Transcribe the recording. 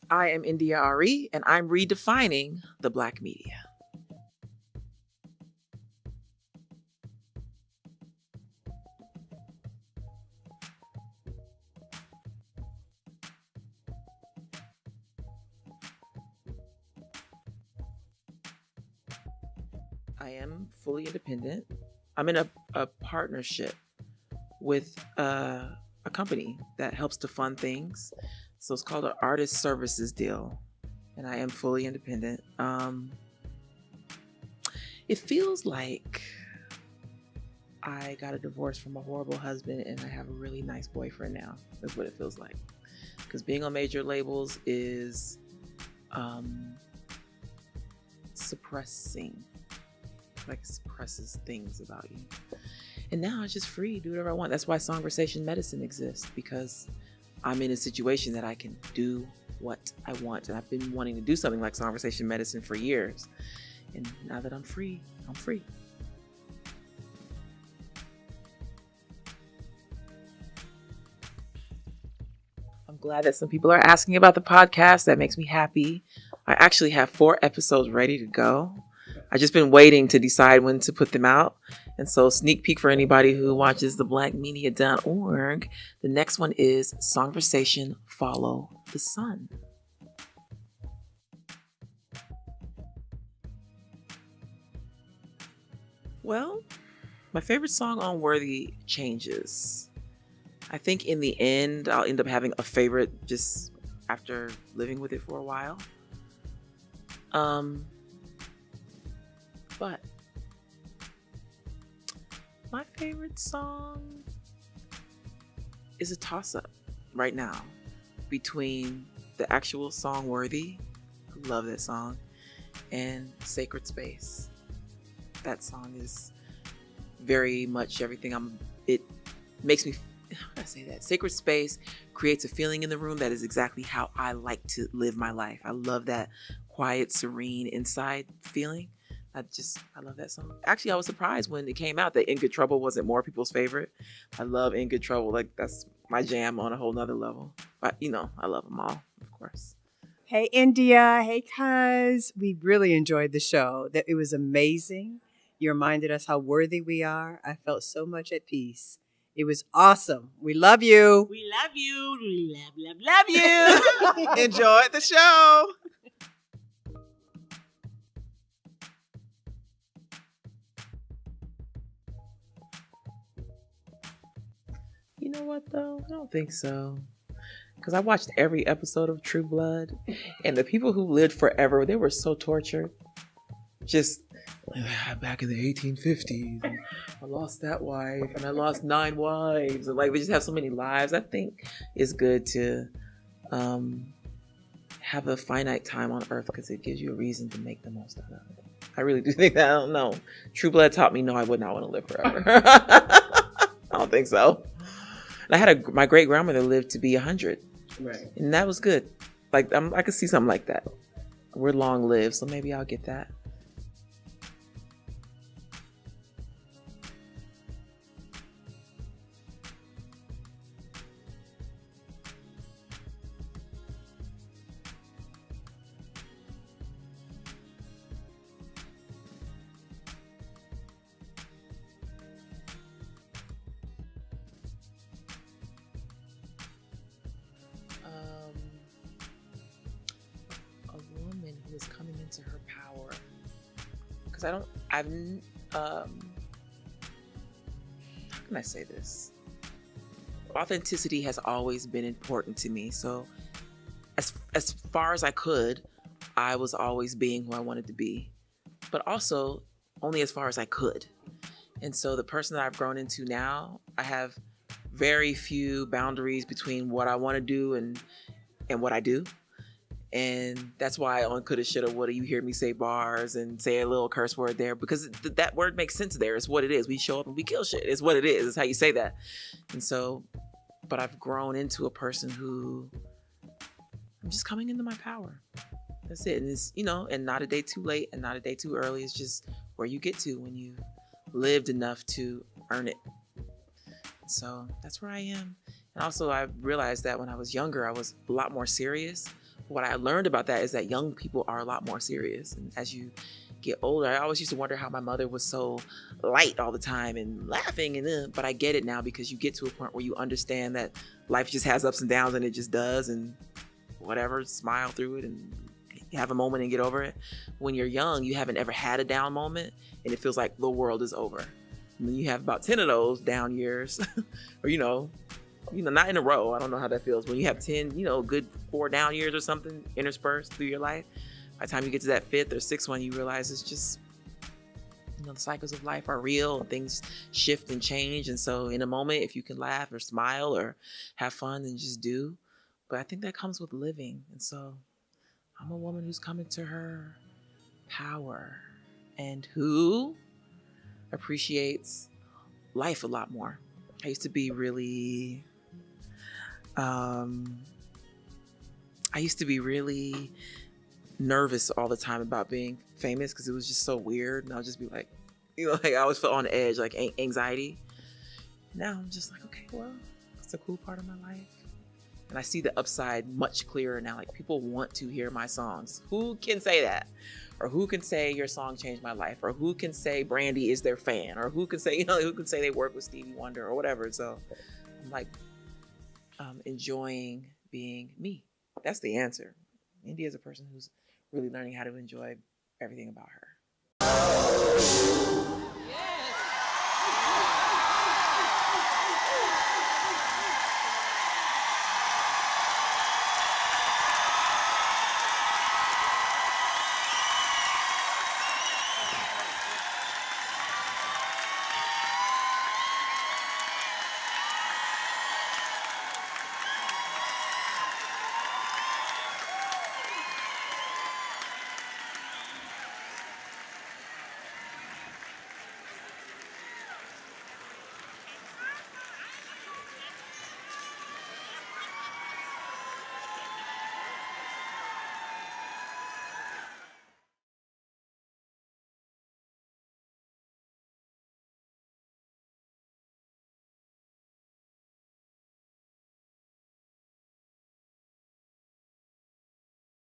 I am India.Arie, and I'm redefining the Black media. I am fully independent. I'm in a partnership with a company that helps to fund things. So it's called an artist services deal. And I am fully independent. It feels like I got a divorce from a horrible husband and I have a really nice boyfriend now. That's what it feels like. Because being on major labels is suppressing. Like, it suppresses things about you. And now I'm just free, do whatever I want. That's why Songversation Medicine exists, because I'm in a situation that I can do what I want. And I've been wanting to do something like Songversation Medicine for years. And now that I'm free, I'm free. I'm glad that some people are asking about the podcast. That makes me happy. I actually have 4 episodes ready to go. I've just been waiting to decide when to put them out. And so, sneak peek for anybody who watches TheBLACKMedia.org. The next one is Songversation Follow the Sun. Well, my favorite song on Worthy changes. I think in the end, I'll end up having a favorite just after living with it for a while. But my favorite song is a toss-up right now between the actual song Worthy, I love that song, and Sacred Space. That song is very much everything it makes me, how can I say that? Sacred Space creates a feeling in the room that is exactly how I like to live my life. I love that quiet, serene inside feeling. I love that song. Actually, I was surprised when it came out that In Good Trouble wasn't more people's favorite. I love In Good Trouble. Like, that's my jam on a whole nother level. But, I love them all, of course. Hey, India. Hey, cuz. We really enjoyed the show. It was amazing. You reminded us how worthy we are. I felt so much at peace. It was awesome. We love you. We love you. We love you. Enjoyed the show. You know what, though? I don't think so. Because I watched every episode of True Blood, and the people who lived forever, they were so tortured. Just back in the 1850s, and I lost that wife, and I lost 9 wives, and like they just have so many lives. I think it's good to have a finite time on Earth because it gives you a reason to make the most out of it. I really do think that. I don't know. True Blood taught me, no, I would not want to live forever. I don't think so. And I had my great grandmother lived to be 100, right, and that was good. Like I could see something like that. We're long lived, so maybe I'll get that. Coming into her power, because how can I say this? Authenticity has always been important to me. So as far as I could, I was always being who I wanted to be, but also only as far as I could. And so the person that I've grown into now, I have very few boundaries between what I want to do and what I do. And that's why on coulda, shoulda, woulda, you hear me say bars and say a little curse word there, because that word makes sense there. It's what it is. We show up and we kill shit. It's what it is. It's how you say that. And so, but I've grown into a person who I'm just coming into my power. That's it. And it's, and not a day too late and not a day too early. It's just where you get to when you've lived enough to earn it. So that's where I am. And also I realized that when I was younger, I was a lot more serious. what I learned about that is that young people are a lot more serious. And as you get older, I always used to wonder how my mother was so light all the time and laughing, but I get it now, because you get to a point where you understand that life just has ups and downs, and it just does, and whatever, smile through it and have a moment and get over it. When you're young, you haven't ever had a down moment, and it feels like the world is over. And then you have about 10 of those down years, or not in a row. I don't know how that feels. When you have 10, good 4 down years or something interspersed through your life, by the time you get to that 5th or 6th one, you realize it's just, the cycles of life are real and things shift and change. And so in a moment, if you can laugh or smile or have fun, then just do. But I think that comes with living. And so I'm a woman who's coming to her power and who appreciates life a lot more. I used to be really nervous all the time about being famous, because it was just so weird, and I'll just be like, I always felt on the edge, like anxiety. Now I'm just like, okay, well, it's a cool part of my life, and I see the upside much clearer now. Like, people want to hear my songs. Who can say that? Or who can say your song changed my life? Or who can say Brandy is their fan? Or who can say they work with Stevie Wonder or whatever? So I'm like, enjoying being me. That's the answer. India is a person who's really learning how to enjoy everything about her.